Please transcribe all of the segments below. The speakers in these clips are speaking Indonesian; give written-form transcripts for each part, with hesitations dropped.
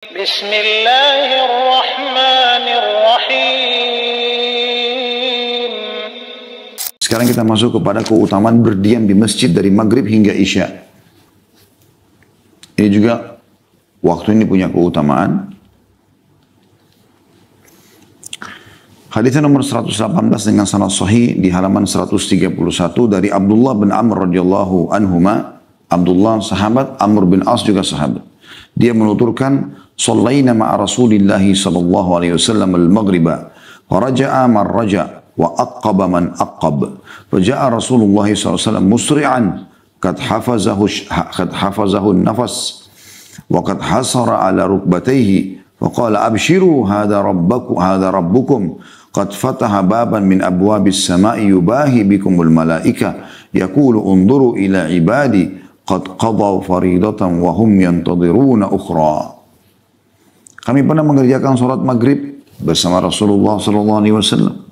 Bismillahirrahmanirrahim. Sekarang kita masuk kepada keutamaan berdiam di masjid dari maghrib hingga isya. Ini juga waktu ini punya keutamaan. Hadisnya nomor 118 dengan sanad sahih di halaman 131 dari Abdullah bin Amr radhiyallahu anhuma. Abdullah sahabat, Amr bin As juga sahabat. Dia menuturkan, "Shallaina ma'a Rasulillah sallallahu alaihi wasallam al-maghriba, wa raja'a man raja' wa aqaba man aqab. Faja'a Rasulullah sallallahu alaihi wasallam musri'an qad hafazahu an-nafas wa qad hasara ala rukbatayhi wa qala abshiru hadha rabbukum qad fataha baban min abwabis sama'i yubahi bikumul malaika yaqulu unzuru ila ibadi qad qadaw faridatan wa hum yantadiruna ukhra." Kami pernah mengerjakan salat maghrib bersama Rasulullah sallallahu alaihi wasallam.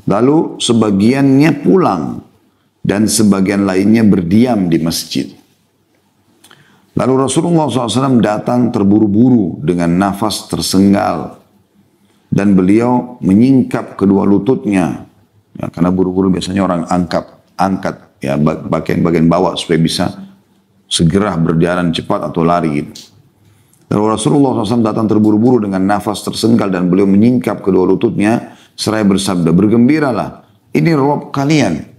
Lalu sebagiannya pulang dan sebagian lainnya berdiam di masjid. Lalu Rasulullah SAW datang terburu-buru dengan nafas tersenggal dan beliau menyingkap kedua lututnya. Ya, karena buru-buru biasanya orang angkat ya bagian bawah supaya bisa segera berjalan cepat atau lari gitu. Lalu Rasulullah SAW datang terburu-buru dengan nafas tersenggal dan beliau menyingkap kedua lututnya seraya bersabda, "Bergembiralah, ini Rabb kalian.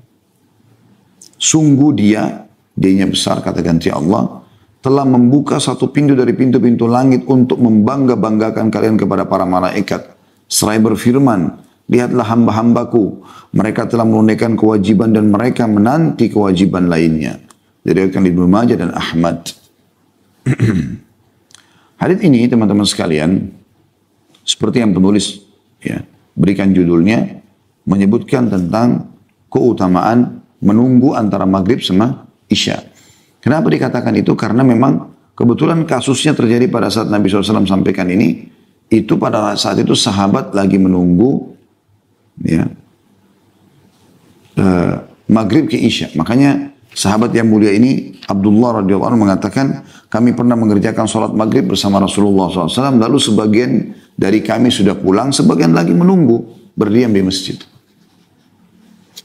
Sungguh dianya besar," kata ganti Allah, "telah membuka satu pintu dari pintu-pintu langit untuk membangga-banggakan kalian kepada para malaikat. Seraya berfirman, lihatlah hamba-hambaku, mereka telah menunaikan kewajiban dan mereka menanti kewajiban lainnya." Diriwayatkan Ibnu Majah dan Ahmad. Hadis ini teman-teman sekalian, seperti yang penulis ya, berikan judulnya, menyebutkan tentang keutamaan menunggu antara maghrib sama isya. Kenapa dikatakan itu? Karena memang kebetulan kasusnya terjadi pada saat Nabi SAW sampaikan ini, itu pada saat itu sahabat lagi menunggu ya, maghrib ke isya. Makanya sahabat yang mulia ini, Abdullah radhiyallahu anhu mengatakan, kami pernah mengerjakan sholat maghrib bersama Rasulullah SAW, lalu sebagian dari kami sudah pulang, sebagian lagi menunggu, berdiam di masjid.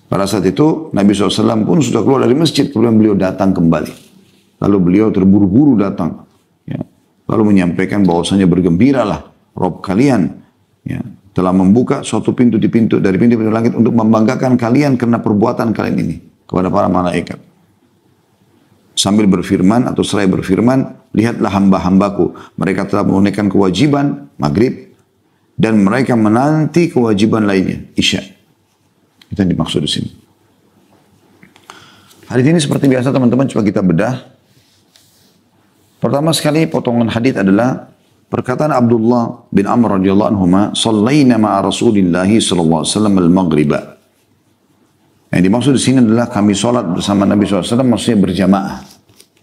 Pada saat itu, Nabi SAW pun sudah keluar dari masjid, kemudian beliau datang kembali. Lalu beliau terburu-buru datang, ya, lalu menyampaikan bahwasanya bergembiralah, Rabb kalian ya, telah membuka suatu pintu dari pintu-pintu langit untuk membanggakan kalian karena perbuatan kalian ini kepada para malaikat. Sambil berfirman atau seraya berfirman, lihatlah hamba-hambaku, mereka telah menunaikan kewajiban maghrib dan mereka menanti kewajiban lainnya, isya. Itu yang dimaksud di sini. Hadis ini seperti biasa teman-teman, coba kita bedah. Pertama sekali potongan hadis adalah perkataan Abdullah bin Amr radhiyallahu anhuma, "Shallaina ma'a Rasulillah sallallahu alaihi wasallam al-maghriba." Yang dimaksud di sini adalah kami sholat bersama Nabi SAW, maksudnya berjamaah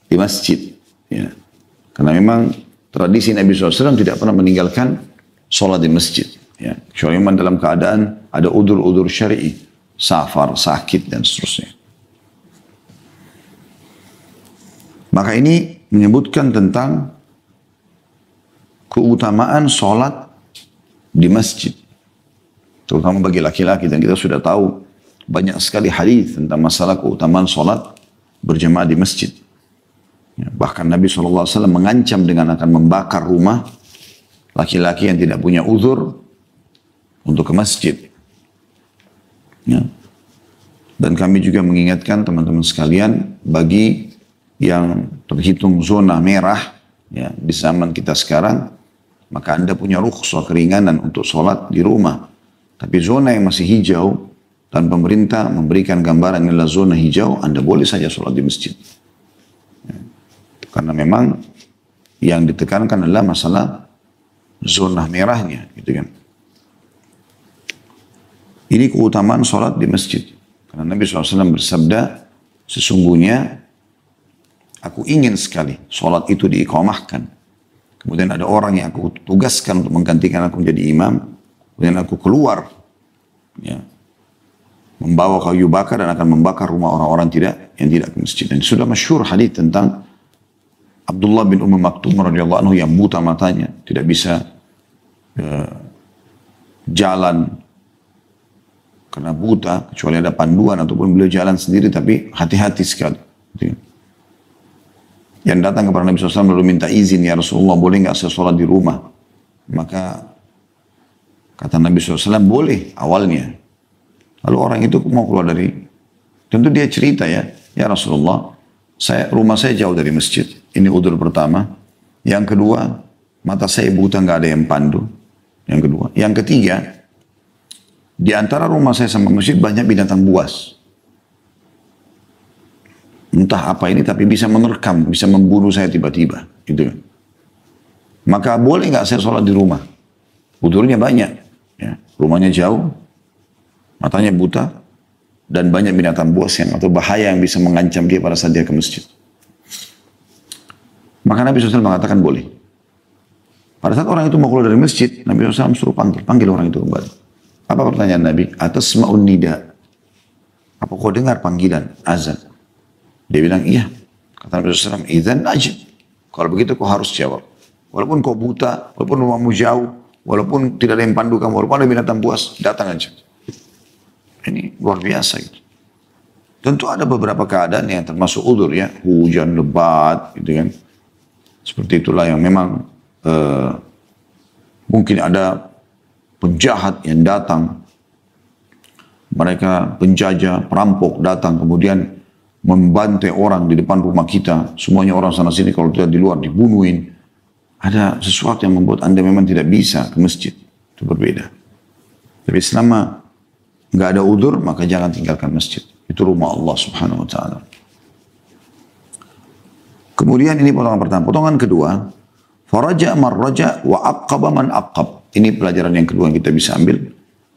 di masjid. Ya. Karena memang tradisi Nabi SAW tidak pernah meninggalkan sholat di masjid. Ya. Kecuali memang dalam keadaan ada udur-udur syar'i, safar, sakit, dan seterusnya. Maka ini menyebutkan tentang keutamaan sholat di masjid. Terutama bagi laki-laki, dan kita sudah tahu banyak sekali hadis tentang masalah keutamaan sholat berjamaah di masjid. Ya, bahkan Nabi SAW mengancam dengan akan membakar rumah laki-laki yang tidak punya uzur untuk ke masjid. Ya. Dan kami juga mengingatkan teman-teman sekalian, bagi yang terhitung zona merah ya, di zaman kita sekarang, maka Anda punya rukhsah keringanan untuk sholat di rumah. Tapi zona yang masih hijau, dan pemerintah memberikan gambaran inilah zona hijau, Anda boleh saja sholat di masjid. Ya. Karena memang yang ditekankan adalah masalah zona merahnya, gitu kan. Ini keutamaan sholat di masjid. Karena Nabi SAW bersabda, sesungguhnya aku ingin sekali sholat itu diiqamahkan. Kemudian ada orang yang aku tugaskan untuk menggantikan aku menjadi imam. Kemudian aku keluar, ya, membawa kayu bakar dan akan membakar rumah orang-orang yang tidak ke masjid. Dan sudah masyhur hadis tentang Abdullah bin Maktum radhiyallahu anhu yang buta matanya, tidak bisa jalan karena buta, kecuali ada panduan ataupun beliau jalan sendiri, tapi hati-hati sekali. Yang datang kepada Nabi SAW lalu minta izin, ya Rasulullah boleh nggak saya sholat di rumah? Maka kata Nabi SAW boleh awalnya. Lalu orang itu mau keluar dari, tentu dia cerita ya Rasulullah, rumah saya jauh dari masjid. Ini udzur pertama. Yang kedua, mata saya buta, nggak ada yang pandu. Yang kedua. Yang ketiga, di antara rumah saya sama masjid banyak binatang buas. Entah apa ini, tapi bisa menerkam, bisa membunuh saya tiba-tiba. Gitu. Maka boleh nggak saya sholat di rumah? Udzurnya banyak. Ya. Rumahnya jauh, matanya buta, dan banyak binatang buas atau bahaya yang bisa mengancam dia pada saat dia ke masjid. Maka Nabi SAW mengatakan boleh. Pada saat orang itu mau keluar dari masjid, Nabi SAW suruh panggil orang itu kembali. Apa pertanyaan Nabi? Atasma'un nida. Apa kau dengar panggilan azan? Dia bilang iya. Kata Nabi SAW, idzan ajib. Kalau begitu kau harus jawab. Walaupun kau buta, walaupun rumahmu jauh, walaupun tidak ada yang pandu kamu, walaupun ada binatang buas, datang aja. Ini luar biasa gitu. Tentu ada beberapa keadaan yang termasuk udzur ya, hujan lebat gitu kan. Seperti itulah yang memang mungkin ada penjahat yang datang, mereka penjajah, perampok datang kemudian membantai orang di depan rumah kita, semuanya orang sana sini kalau tidak di luar dibunuhin. Ada sesuatu yang membuat Anda memang tidak bisa ke masjid, itu berbeda. Tapi selama nggak ada udzur, maka jangan tinggalkan masjid. Itu rumah Allah Subhanahu wa taala. Kemudian ini potongan pertama. Potongan kedua, faraja man raja wa aqaba man aqab. Ini pelajaran yang kedua yang kita bisa ambil.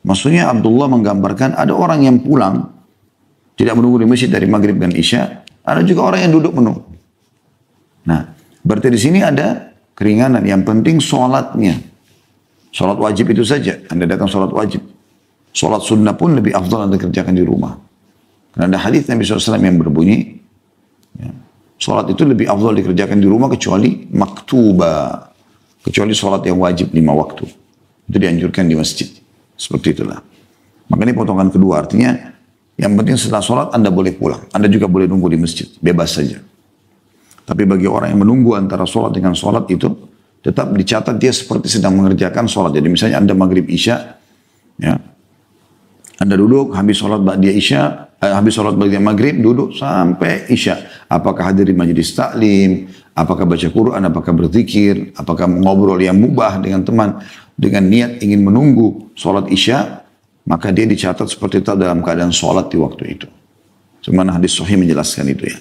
Maksudnya Abdullah menggambarkan ada orang yang pulang tidak menunggu di masjid dari maghrib dan isya, ada juga orang yang duduk menunggu. Nah, berarti di sini ada keringanan. Yang penting sholatnya. Sholat wajib itu saja. Anda datang sholat wajib. Sholat sunnah pun lebih afdal Anda kerjakan di rumah. Karena ada hadis Nabi SAW yang berbunyi, ya, sholat itu lebih afdal dikerjakan di rumah kecuali maktuba. Kecuali sholat yang wajib 5 waktu. Itu dianjurkan di masjid. Seperti itulah. Maka ini potongan kedua. Artinya, yang penting setelah sholat Anda boleh pulang. Anda juga boleh nunggu di masjid. Bebas saja. Tapi bagi orang yang menunggu antara sholat dengan sholat itu, tetap dicatat dia seperti sedang mengerjakan sholat. Jadi misalnya Anda maghrib isya, ya, Anda duduk habis sholat ba'diyah isya, habis sholat ba'diyah maghrib, duduk sampai isya. Apakah hadir di majelis taklim, apakah baca Quran, apakah berzikir, apakah ngobrol yang mubah dengan teman, dengan niat ingin menunggu sholat isya, maka dia dicatat seperti itu dalam keadaan sholat di waktu itu. Cuman hadis sahih menjelaskan itu ya.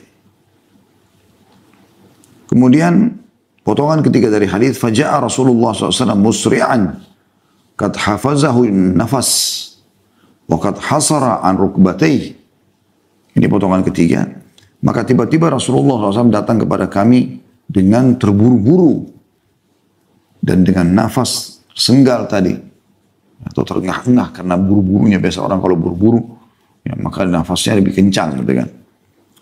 Kemudian potongan ketiga dari hadis, faja'a Rasulullah SAW musri'an qad hafazahu nafas wa qad hasara an rukbatayhi. Ini potongan ketiga. Maka tiba-tiba Rasulullah SAW datang kepada kami dengan terburu-buru dan dengan nafas senggal tadi atau terengah-engah karena buru-burunya. Biasa orang kalau buru-buru ya, maka nafasnya lebih kencang gitu kan.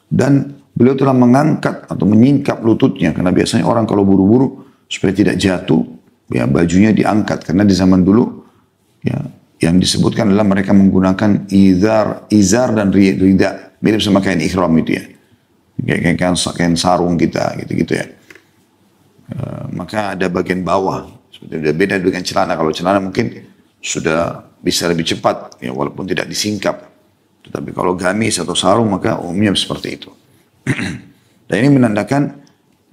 Dan beliau telah mengangkat atau menyingkap lututnya karena biasanya orang kalau buru-buru supaya tidak jatuh ya bajunya diangkat karena di zaman dulu ya yang disebutkan adalah mereka menggunakan izar dan rida mirip sama kain ihram itu ya. Kain sarung kita gitu-gitu ya. Maka ada bagian bawah seperti beda dengan celana. Kalau celana mungkin sudah bisa lebih cepat ya walaupun tidak disingkap. Tetapi kalau gamis atau sarung maka umumnya seperti itu. Dan ini menandakan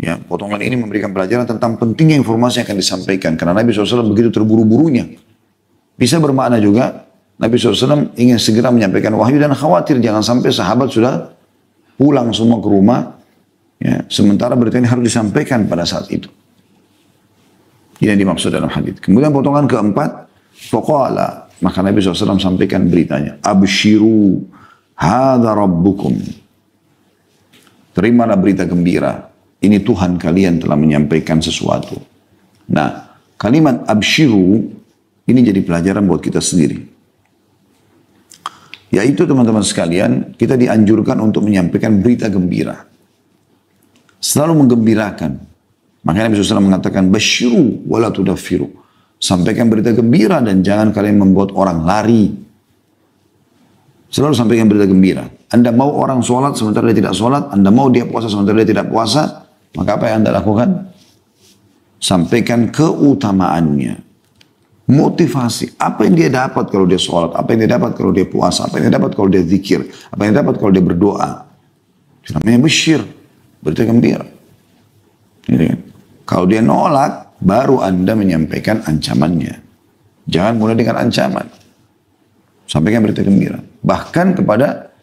ya potongan ini memberikan pelajaran tentang pentingnya informasi yang akan disampaikan karena Nabi SAW begitu terburu-burunya. Bisa bermakna juga Nabi SAW ingin segera menyampaikan wahyu dan khawatir jangan sampai sahabat sudah pulang semua ke rumah ya, sementara berita ini harus disampaikan pada saat itu. Ini yang dimaksud dalam hadis. Kemudian potongan keempat, faqala, maka Nabi SAW sampaikan beritanya, abshiru hadza rabbukum. Terimalah berita gembira. Ini Tuhan kalian telah menyampaikan sesuatu. Nah, kalimat abshiru ini jadi pelajaran buat kita sendiri. Yaitu teman-teman sekalian, kita dianjurkan untuk menyampaikan berita gembira. Selalu menggembirakan. Makanya Nabi SAW mengatakan, basyiru wala tudaffiru. Sampaikan berita gembira dan jangan kalian membuat orang lari. Selalu sampaikan berita gembira. Anda mau orang sholat sementara dia tidak sholat, Anda mau dia puasa sementara dia tidak puasa, maka apa yang Anda lakukan? Sampaikan keutamaannya. Motivasi. Apa yang dia dapat kalau dia sholat, apa yang dia dapat kalau dia puasa, apa yang dia dapat kalau dia zikir, apa yang dia dapat kalau dia berdoa. Itu namanya basyir. Berita gembira. Gitu kan? Kalau dia nolak, baru Anda menyampaikan ancamannya. Jangan mulai dengan ancaman. Sampaikan berita gembira. Bahkan kepada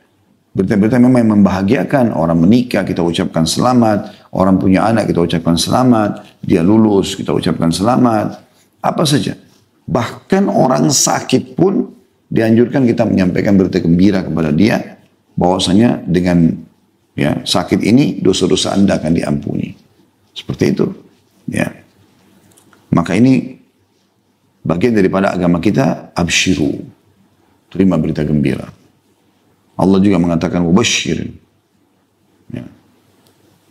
berita-berita memang yang membahagiakan. Orang menikah, kita ucapkan selamat. Orang punya anak, kita ucapkan selamat. Dia lulus, kita ucapkan selamat. Apa saja. Bahkan orang sakit pun dianjurkan kita menyampaikan berita gembira kepada dia. Bahwasanya dengan sakit ini dosa-dosa Anda akan diampuni. Seperti itu. Ya. Maka ini bagian daripada agama kita, absyiru. Terima berita gembira. Allah juga mengatakan wabasyirin. Ya.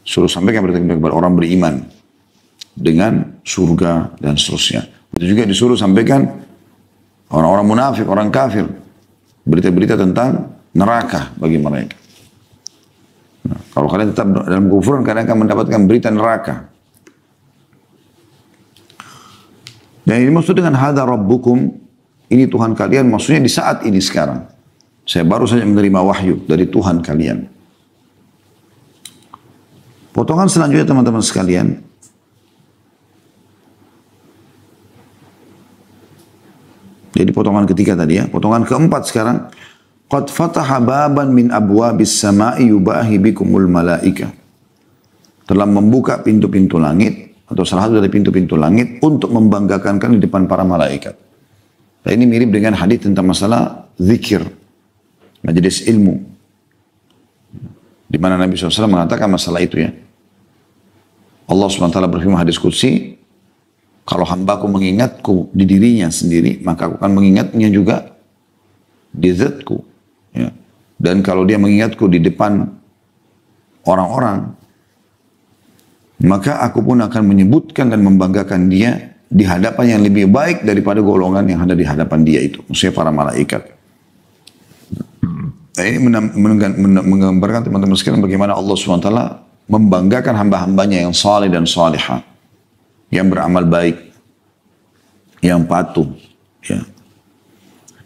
Suruh sampaikan berita gembira kepada orang beriman dengan surga dan seterusnya. Itu juga disuruh sampaikan orang-orang munafik, orang kafir, berita-berita tentang neraka bagi mereka. Nah, kalau kalian tetap dalam kufuran, kalian akan mendapatkan berita neraka. Dan ini maksud dengan hadza rabbukum, ini Tuhan kalian, maksudnya di saat ini sekarang. Saya baru saja menerima wahyu dari Tuhan kalian. Potongan selanjutnya teman-teman sekalian. Jadi potongan ketiga tadi ya. Potongan keempat sekarang. Qad fataha baban min abwabis sama'i yubahi bikumul malaika. Telah membuka pintu-pintu langit. Atau salah satu dari pintu-pintu langit. Untuk membanggakan di depan para malaikat. Nah, ini mirip dengan hadis tentang masalah zikir. Majelis ilmu. Di mana Nabi SAW mengatakan masalah itu ya. Allah SWT berfirman hadis qudsi. Kalau hambaku mengingatku di dirinya sendiri, maka aku akan mengingatnya juga di zatku. Ya. Dan kalau dia mengingatku di depan orang-orang, maka aku pun akan menyebutkan dan membanggakan dia di hadapan yang lebih baik daripada golongan yang ada di hadapan dia itu. Maksudnya para malaikat. Nah, ini menggambarkan teman-teman sekalian bagaimana Allah SWT membanggakan hamba-hambanya yang saleh dan salihah. Yang beramal baik. Yang patuh. Ya.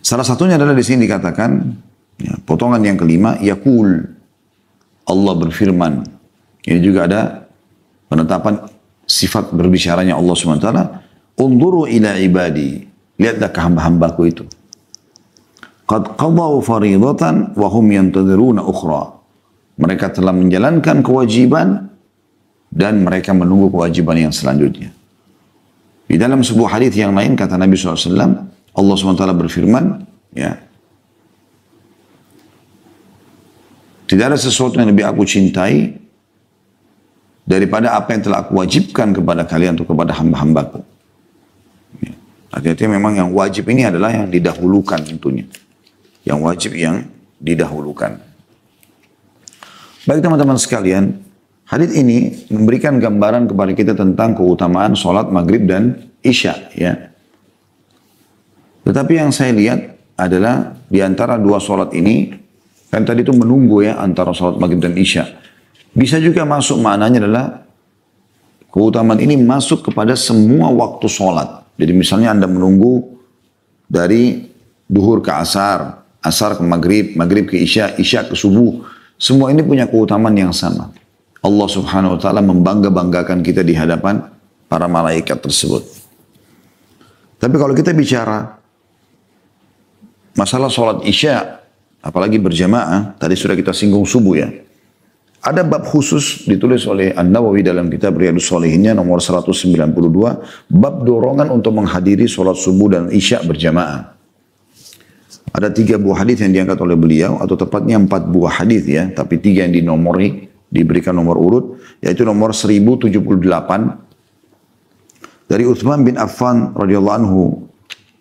Salah satunya adalah di sini dikatakan, ya, potongan yang kelima, yaqul, Allah berfirman. Ini juga ada penetapan sifat berbicaranya Allah SWT. Unduru ila ibadi. Lihatlah ke hamba-hambaku itu. Qad qadaw faridatan wa hum yantadhiruna ukhra. Mereka telah menjalankan kewajiban dan mereka menunggu kewajiban yang selanjutnya. Di dalam sebuah hadis yang lain kata Nabi SAW, Allah SWT berfirman, ya, tidak ada sesuatu yang lebih aku cintai daripada apa yang telah aku wajibkan kepada kalian atau kepada hamba-hambaku. Ya. Artinya memang yang wajib ini adalah yang didahulukan tentunya. Yang wajib yang didahulukan. Baik teman-teman sekalian, hadits ini memberikan gambaran kepada kita tentang keutamaan sholat maghrib dan isya. Ya. Tetapi yang saya lihat adalah di antara dua sholat ini, kan tadi itu menunggu ya antara sholat maghrib dan isya. Bisa juga masuk maknanya adalah keutamaan ini masuk kepada semua waktu sholat. Jadi misalnya Anda menunggu dari duhur ke asar, asar ke maghrib, maghrib ke isya, isya ke subuh. Semua ini punya keutamaan yang sama. Allah Subhanahu wa taala membangga-banggakan kita di hadapan para malaikat tersebut. Tapi kalau kita bicara masalah sholat isya, apalagi berjamaah, tadi sudah kita singgung subuh ya. Ada bab khusus ditulis oleh An-Nawawi dalam kitab Riyadhus Shalihinnya nomor 192, bab dorongan untuk menghadiri sholat subuh dan isya berjamaah. Ada 3 buah hadis yang diangkat oleh beliau, atau tepatnya 4 buah hadis ya, tapi 3 yang dinomori, diberikan nomor urut, yaitu nomor 1078 dari Utsman bin Affan radhiyallahu anhu.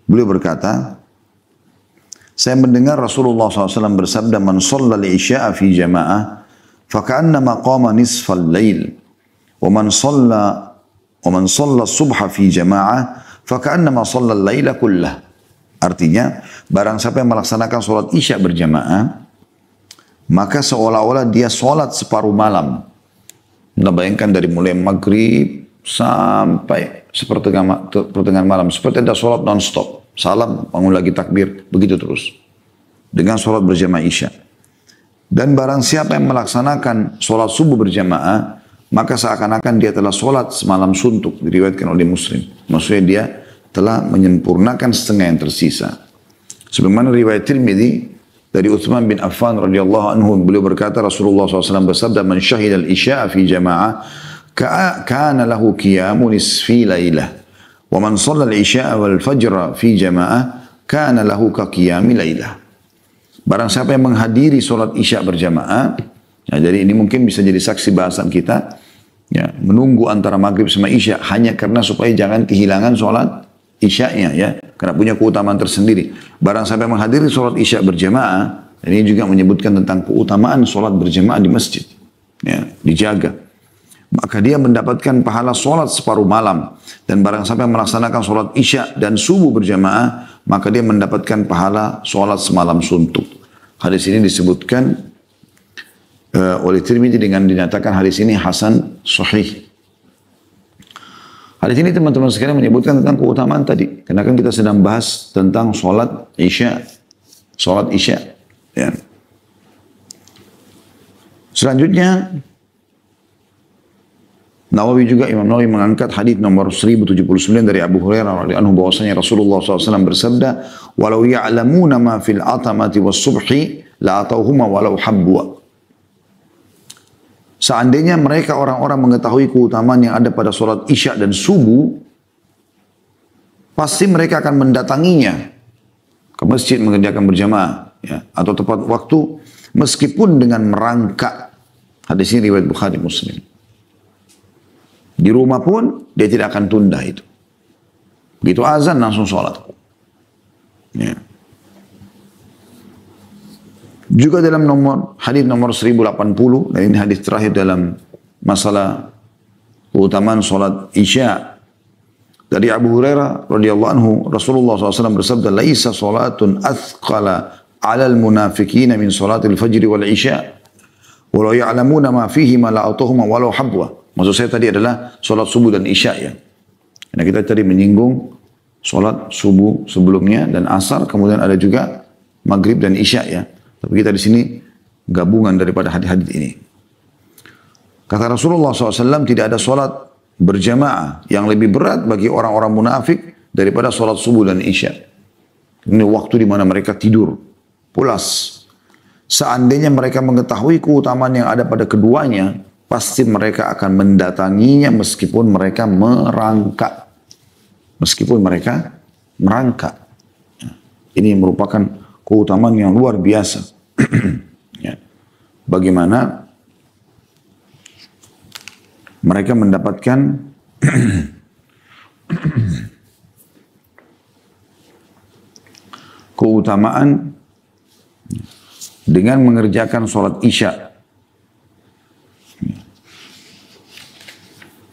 Beliau berkata, saya mendengar Rasulullah SAW bersabda, man shalla al-isya'a fi jama'ah, faka'annama qama nisfal lail, wa man shalla subha fi jama'ah faka'annama shalla al-laila kullah. Artinya, barang siapa yang melaksanakan sholat isya berjamaah, maka seolah-olah dia sholat separuh malam. Anda bayangkan dari mulai maghrib sampai pertengahan malam, seperti ada sholat non-stop. Salam, bangun lagi takbir, begitu terus. Dengan sholat berjamaah isya. Dan barang siapa yang melaksanakan sholat subuh berjamaah, maka seakan-akan dia telah sholat semalam suntuk, diriwayatkan oleh Muslim. Maksudnya dia telah menyempurnakan setengah yang tersisa. Sebagaimana riwayat Tirmidzi dari Utsman bin Affan radhiyallahu anhu, beliau berkata Rasulullah SAW bersabda, "Man syahida al-isya'a fi jama'ah kana lahu qiyamu nisfi lailah, wa man shalla al-isya'a wal fajra fi jama'ah kana lahu ka qiyami lailah." Barang siapa yang menghadiri sholat isya berjamaah, ya, jadi ini mungkin bisa jadi saksi bahasan kita, ya, menunggu antara maghrib sama isya hanya karena supaya jangan kehilangan sholat isya'nya, ya, karena punya keutamaan tersendiri. Barang siapa yang menghadiri sholat isya berjamaah, ini juga menyebutkan tentang keutamaan sholat berjamaah di masjid, ya, dijaga. Maka dia mendapatkan pahala sholat separuh malam. Dan barang siapa yang melaksanakan sholat isya dan subuh berjamaah, maka dia mendapatkan pahala sholat semalam suntuk. Hadis ini disebutkan oleh Tirmidzi dengan dinyatakan hadis ini hasan sahih. Hadis ini teman-teman sekalian menyebutkan tentang keutamaan tadi. Karena kan kita sedang bahas tentang sholat isya. Sholat isya. Ya. Selanjutnya, Imam Nawawi mengangkat hadis nomor 1079 dari Abu Hurairah radhiyallahu anhu bahwasanya Rasulullah SAW bersabda, "Walau ya'lamuna ma fil atamati was subhi la atauhuma walau habwa." Seandainya mereka orang-orang mengetahui keutamaan yang ada pada sholat isya dan subuh, pasti mereka akan mendatanginya ke masjid mengerjakan berjamaah, ya, atau tepat waktu meskipun dengan merangkak. Hadis ini riwayat Bukhari Muslim. Di rumah pun dia tidak akan tunda itu. Begitu azan langsung sholat. Ya. Juga dalam hadis nomor 1080, dan ini hadis terakhir dalam masalah keutamaan sholat isya. Dari Abu Hurairah radhiyallahu anhu, Rasulullah SAW bersabda, "Laisa sholatun athqala 'alal munafiqina min sholatil fajri wal isya. Walau ya'lamuna ma fihi ma la'atuhuma walau habwa." Maksud saya tadi adalah sholat subuh dan isya, ya. Karena kita tadi menyinggung sholat subuh sebelumnya dan asar, kemudian ada juga maghrib dan isya, ya. Tapi kita di sini gabungan daripada hadis-hadis ini. Kata Rasulullah SAW, tidak ada sholat berjamaah yang lebih berat bagi orang-orang munafik daripada sholat subuh dan isya. Ini waktu di mana mereka tidur, pulas. Seandainya mereka mengetahui keutamaan yang ada pada keduanya, pasti mereka akan mendatanginya meskipun mereka merangkak. Meskipun mereka merangkak. Ini merupakan keutamaan yang luar biasa. Ya. Bagaimana mereka mendapatkan keutamaan dengan mengerjakan sholat isya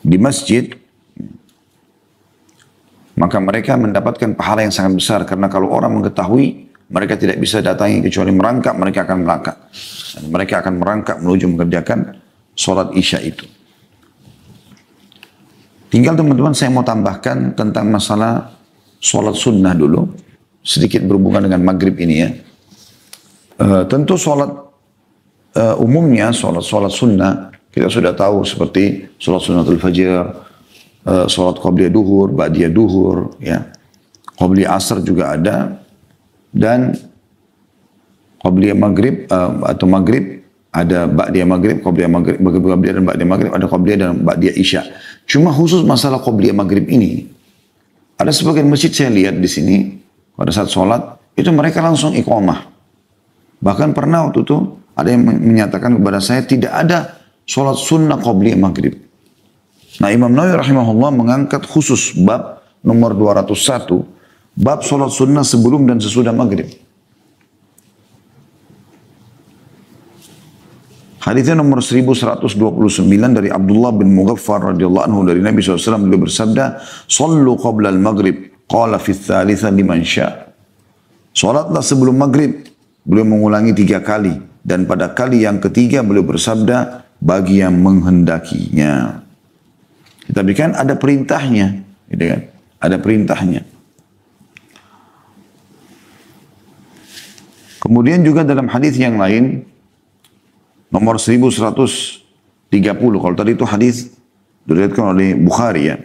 di masjid, maka mereka mendapatkan pahala yang sangat besar. Karena kalau orang mengetahui, mereka tidak bisa datangi kecuali merangkak, mereka akan merangkak. Dan mereka akan merangkak menuju mengerjakan sholat isya itu. Tinggal teman-teman saya mau tambahkan tentang masalah sholat sunnah dulu. Sedikit berhubungan dengan maghrib ini, ya. Tentu sholat umumnya, sholat sunnah, kita sudah tahu seperti sholat sunnatul fajr, sholat qabliyah duhur, ba'diyah duhur, ya. Qabliyah asar juga ada, dan qabliyah maghrib atau maghrib ada ba'diyah maghrib, qabliyah maghrib, qabliyah dan ba'diyah maghrib, ada qabliyah dan ba'diyah isya. Cuma khusus masalah qabliyah maghrib ini, ada sebagian masjid saya lihat di sini pada saat sholat itu mereka langsung iqamah. Bahkan pernah waktu itu ada yang menyatakan kepada saya tidak ada sholat sunnah qabliyah maghrib. Nah, Imam Nawawi rahimahullah mengangkat khusus bab nomor 201, bab sholat sunnah sebelum dan sesudah maghrib. Hadisnya nomor 1129 dari Abdullah bin Mughaffar radhiyallahu anhu dari Nabi SAW, beliau bersabda, "Sallu qabla al-maghrib, qala fi tsalitsa liman syaa." Salatlah sebelum maghrib. Beliau mengulangi 3 kali, dan pada kali yang ketiga beliau bersabda, bagi yang menghendakinya. Tapi kan ada perintahnya, gitu kan? Ada perintahnya. Kemudian juga dalam hadis yang lain, nomor 1130, kalau tadi itu hadis diriwayatkan oleh Bukhari ya.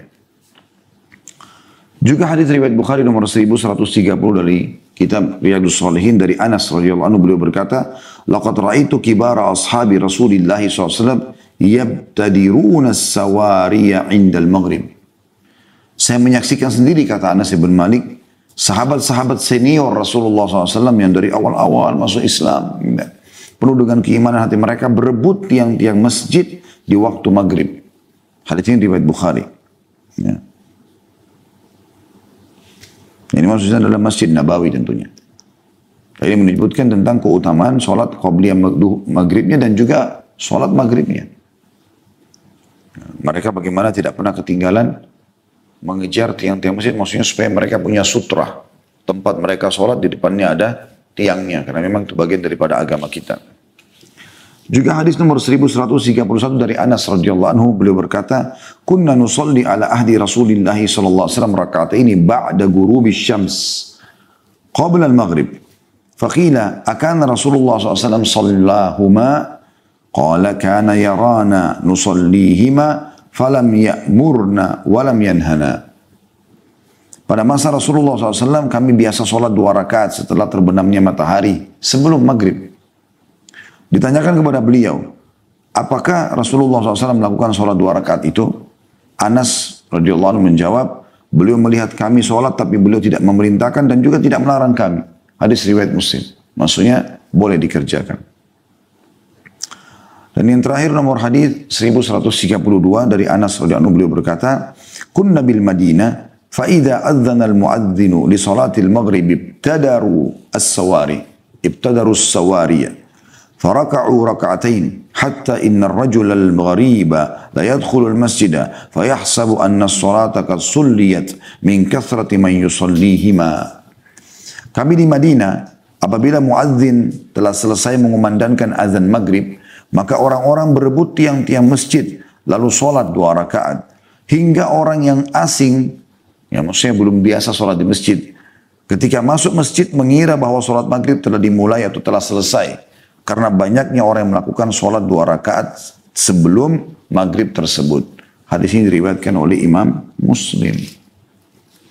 Juga hadis riwayat Bukhari nomor 1130 dari kitab Riyadhus Shalihin dari Anas radhiyallahu anhu, beliau berkata, "Laqad ra'aitu kibara ashabi Rasulillah SAW yabtadiruna as-sawariya 'inda al-maghrib." Saya menyaksikan sendiri, kata Anas bin Malik, sahabat-sahabat senior Rasulullah SAW yang dari awal-awal masuk Islam, penuh dengan keimanan hati mereka, berebut tiang-tiang masjid di waktu maghrib. Hadis ini riwayat Bukhari. Ya. Ini maksudnya adalah Masjid Nabawi tentunya. Ini menyebutkan tentang keutamaan sholat qobliyah maghribnya dan juga sholat maghribnya. Mereka bagaimana tidak pernah ketinggalan mengejar tiang-tiang masjid, maksudnya supaya mereka punya sutra. Tempat mereka sholat di depannya ada tiangnya, karena memang itu bagian daripada agama kita. Juga hadis nomor 1131 dari Anas radhiyallahu anhu, beliau berkata, "Kunna nusalli ala ahdi Rasulillah sallallahu alaihi wasallam raka'ataini ba'da ghurubi syams qabla al-maghrib. Faqila akana Rasulullah sallallahu alaihi wasallam sallahuma? Qala kana yarana nusallihima falam ya'murna walam yanhana." Pada masa Rasulullah SAW kami biasa sholat 2 rakaat setelah terbenamnya matahari sebelum maghrib. Ditanyakan kepada beliau, apakah Rasulullah SAW melakukan sholat 2 rakaat itu? Anas radhiyallahu anhu menjawab, beliau melihat kami sholat tapi beliau tidak memerintahkan dan juga tidak melarang kami. Hadis riwayat Muslim. Maksudnya boleh dikerjakan. Dan yang terakhir nomor hadis 1132 dari Anas radhiyallahu anhu, beliau berkata, "Kunna bil Madinah fa idza adzana al muadzinu li salatil maghrib ibtadaru as-sawariya. فركعوا ركعتين حتى إن الرجل الغريب لا يدخل المسجد فيحسب أن الصلاة قد صليت من كثرة من يصليهما." Kami di Madinah, apabila muadzin telah selesai mengumandangkan azan maghrib, maka orang-orang berebut tiang-tiang masjid lalu sholat 2 rakaat hingga orang yang asing, yang maksudnya belum biasa sholat di masjid, ketika masuk masjid mengira bahwa sholat maghrib telah dimulai atau telah selesai. Karena banyaknya orang yang melakukan sholat 2 rakaat sebelum maghrib tersebut. Hadis ini diriwayatkan oleh Imam Muslim.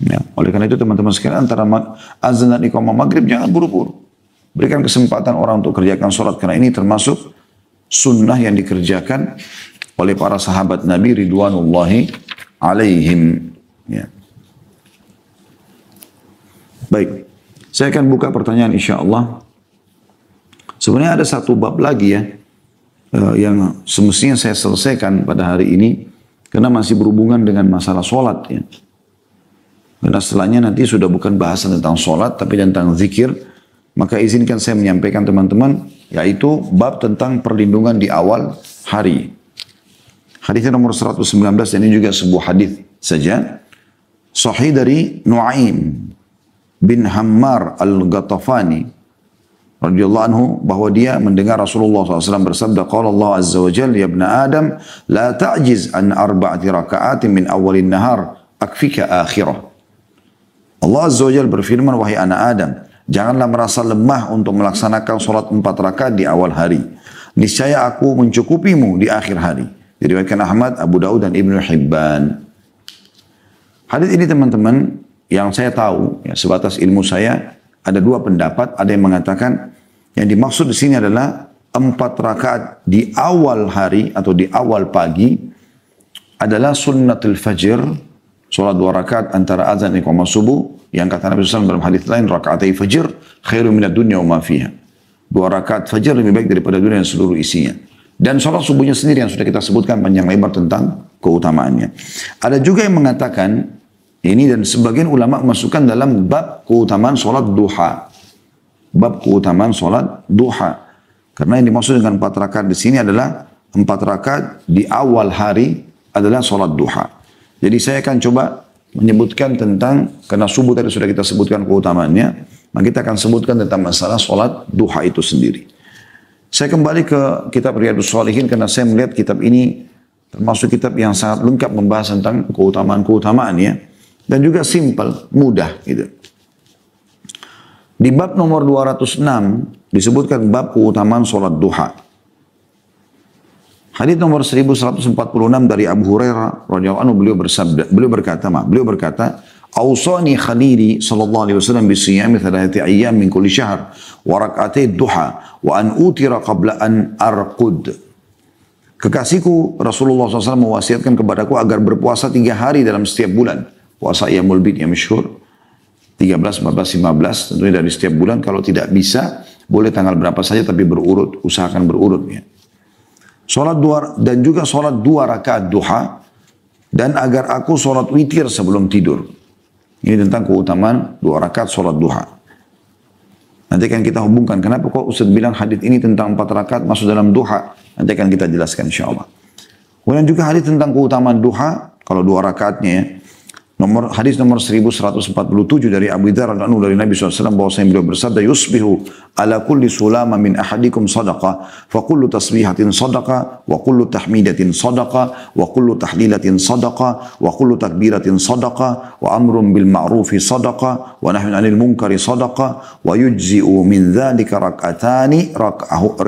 Ya, oleh karena itu teman-teman sekalian, antara azan dan iqamah maghrib jangan buru-buru. Berikan kesempatan orang untuk kerjakan sholat, karena ini termasuk sunnah yang dikerjakan oleh para sahabat Nabi ridwanullahi alaihim. Ya. Baik, saya akan buka pertanyaan insya Allah. Sebenarnya ada satu bab lagi ya, yang semestinya saya selesaikan pada hari ini, karena masih berhubungan dengan masalah sholat ya. Karena setelahnya nanti sudah bukan bahasan tentang sholat, tapi tentang zikir, maka izinkan saya menyampaikan teman-teman, yaitu bab tentang perlindungan di awal hari. Hadisnya nomor 119, ini juga sebuah hadis saja. Sahih dari Nu'aim bin Hammar al-Ghatafani radhiyallahu anhu, bahwa dia mendengar Rasulullah SAW bersabda, qala Allah azza wa jalla, ya ibna Adam, la ta'jiz an 4 raka'atin min awalin nahar, akfika akhirah. Allah azza wa jalla berfirman, wahai anak Adam, janganlah merasa lemah untuk melaksanakan sholat 4 rakaat di awal hari. Niscaya aku mencukupimu di akhir hari. Diriwayatkan Ahmad, Abu Daud dan Ibnu Hibban. Hadis ini teman-teman, yang saya tahu, ya, sebatas ilmu saya, ada 2 pendapat. Ada yang mengatakan yang dimaksud di sini adalah 4 rakaat di awal hari atau di awal pagi adalah sunnatul fajr, sholat 2 rakaat antara azan dan iqamah subuh, yang kata Nabi SAW dalam hadis lain, rakaatai fajr khairu minad dunya wa ma fiha. 2 rakaat fajr lebih baik daripada dunia dan seluruh isinya. Dan sholat subuhnya sendiri yang sudah kita sebutkan panjang lebar tentang keutamaannya. Ada juga yang mengatakan ini, dan sebagian ulama masukkan dalam bab keutamaan sholat duha. Bab keutamaan sholat duha. Karena yang dimaksud dengan 4 rakaat di sini adalah 4 rakaat di awal hari adalah sholat duha. Jadi saya akan coba menyebutkan tentang, karena subuh tadi sudah kita sebutkan keutamaannya, maka kita akan sebutkan tentang masalah sholat duha itu sendiri. Saya kembali ke kitab Riyadhus Shalihin karena saya melihat kitab ini termasuk kitab yang sangat lengkap membahas tentang keutamaan-keutamaannya dan juga simpel, mudah gitu. Di bab nomor 206 disebutkan bab keutamaan sholat duha. Hadis nomor 1146 dari Abu Hurairah radhiyallahu anhu, beliau berkata, "Awsani khalili sallallahu alaihi wasallam bi siyami 3 ayyam min kulli syahr wa rak'atay duha wa an utira qabla an arqud." Kekasihku Rasulullah SAW mewasiatkan kepadaku agar berpuasa 3 hari dalam setiap bulan. Puasa Ayyamul Bid yang masyhur 13, 14, 15 tentunya dari setiap bulan. Kalau tidak bisa boleh tanggal berapa saja tapi berurut, usahakan berurut ya. Salat 2 dan juga salat 2 rakaat duha dan agar aku salat witir sebelum tidur. Ini tentang keutamaan 2 rakaat salat duha. Nanti akan kita hubungkan kenapa kok Ustaz bilang hadis ini tentang 4 rakaat masuk dalam duha. Nanti akan kita jelaskan insyaallah. Kemudian juga hadis tentang keutamaan duha kalau 2 rakaatnya ya. Hadis nomor 1147 dari Abu Dzar radhiyallahu anhu dari Nabi SAW bahwasanya beliau bersabda, "Yusbihu ala kulli sulama min ahadikum sadaqah, fa kullu tasbihatin sadaqah, wa kullu tahmidatin sadaqah, wa kullu tahlilatin sadaqah, wa kullu takbiratin sadaqah, wa amrun bil ma'rufi sadaqah, wa nahyun 'anil munkari sadaqah, wa yujzi'u min dzalika rak'atani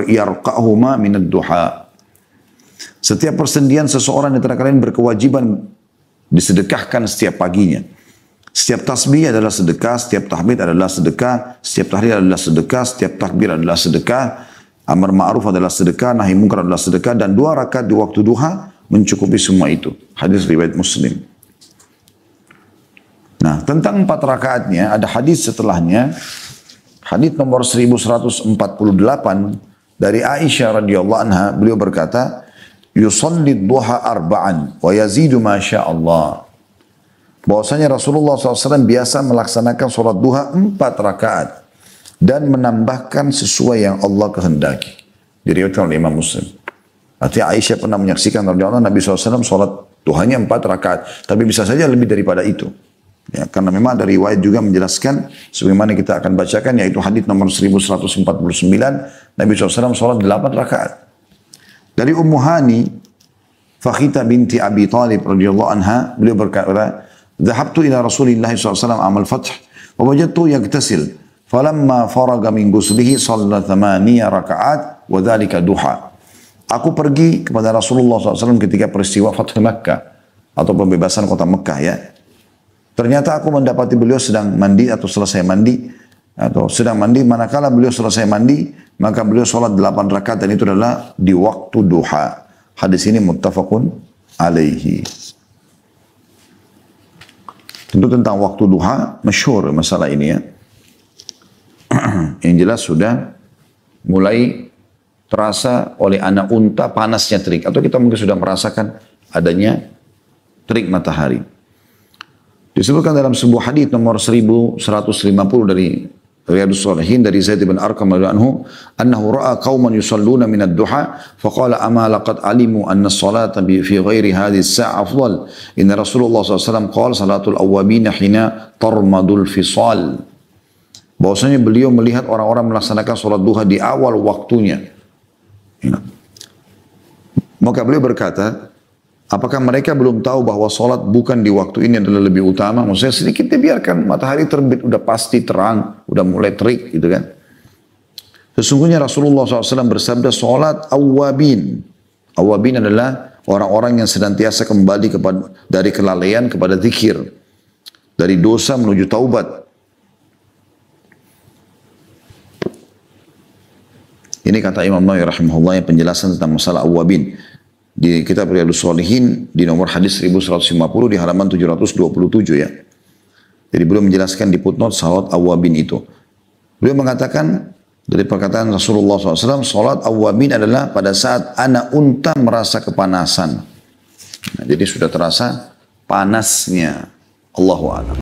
yarqa'uhuma min ad-duha." Setiap persendian seseorang di antara kalian berkewajiban disedekahkan setiap paginya. Setiap tasbih adalah sedekah, setiap tahmid adalah sedekah, setiap tahlil adalah sedekah, setiap takbir adalah sedekah, amar ma'ruf adalah sedekah, nahi munkar adalah sedekah, dan 2 rakaat di waktu duha mencukupi semua itu. Hadis riwayat Muslim. Nah, tentang 4 rakaatnya ada hadis setelahnya. Hadis nomor 1148 dari Aisyah radhiyallahu anha, beliau berkata, "Yusalli duha arba'an wa yazidu ma Allah." Bahwasanya Rasulullah SAW biasa melaksanakan sholat duha 4 rakaat dan menambahkan sesuai yang Allah kehendaki. Diriwayatkan oleh Imam Muslim. Artinya Aisyah pernah menyaksikan radhiyallahu anha Nabi SAW sholat duhanya 4 rakaat, tapi bisa saja lebih daripada itu. Ya, karena memang ada riwayat juga menjelaskan sebagaimana kita akan bacakan, yaitu hadis nomor 1149 Nabi SAW sholat 8 rakaat. Dari Ummu Hani, Fakhita binti Abi Talib radhiyallahu anha, beliau berkata, "Dhahabtu ila Rasulillah SAW amal fath, wa wajadtu yagtasil, falamma faraga min ghuslihi shalla 8 rakaat wa dhalika duha." Aku pergi kepada Rasulullah SAW ketika peristiwa Fath Makkah atau pembebasan kota Mekah ya. Ternyata aku mendapati beliau sedang mandi atau selesai mandi atau sedang mandi. Manakala beliau selesai mandi, maka beliau sholat 8 rakaat dan itu adalah di waktu duha. Hadis ini muttafaqun alaihi. Tentu tentang waktu duha, masyhur masalah ini ya. Yang jelas sudah mulai terasa oleh anak unta panasnya terik. Atau kita mungkin sudah merasakan adanya terik matahari. Disebutkan dalam sebuah hadis nomor 1150 dari Riyadhus Shalihin dari Zaid bin Arqam radhiyallahu anhu, annahu ra'a qauman yusalluna min ad-duha faqala ama laqad alimu anna as-salata fi ghairi hadhihi as-sa'a afdal. Inna Rasulullah SAW qala salatul awwabin hina tarmadul fisal. Bahwasanya beliau melihat orang-orang melaksanakan salat duha di awal waktunya. Maka beliau berkata, apakah mereka belum tahu bahwa sholat bukan di waktu ini adalah lebih utama? Maksudnya sedikit dibiarkan matahari terbit, udah pasti terang, udah mulai terik gitu kan. Sesungguhnya Rasulullah SAW bersabda, sholat awwabin. Awwabin adalah orang-orang yang senantiasa kembali dari kelalaian kepada zikir. Dari dosa menuju taubat. Ini kata Imam Nawawi rahimahullah yang penjelasan tentang masalah awwabin. Di kitab Riyadhus Shalihin di nomor hadis 1150 di halaman 727 ya. Jadi beliau menjelaskan di footnote salat awwabin itu. Beliau mengatakan dari perkataan Rasulullah SAW, salat awwabin adalah pada saat anak unta merasa kepanasan. Nah, jadi sudah terasa panasnya. Allahu a'lam.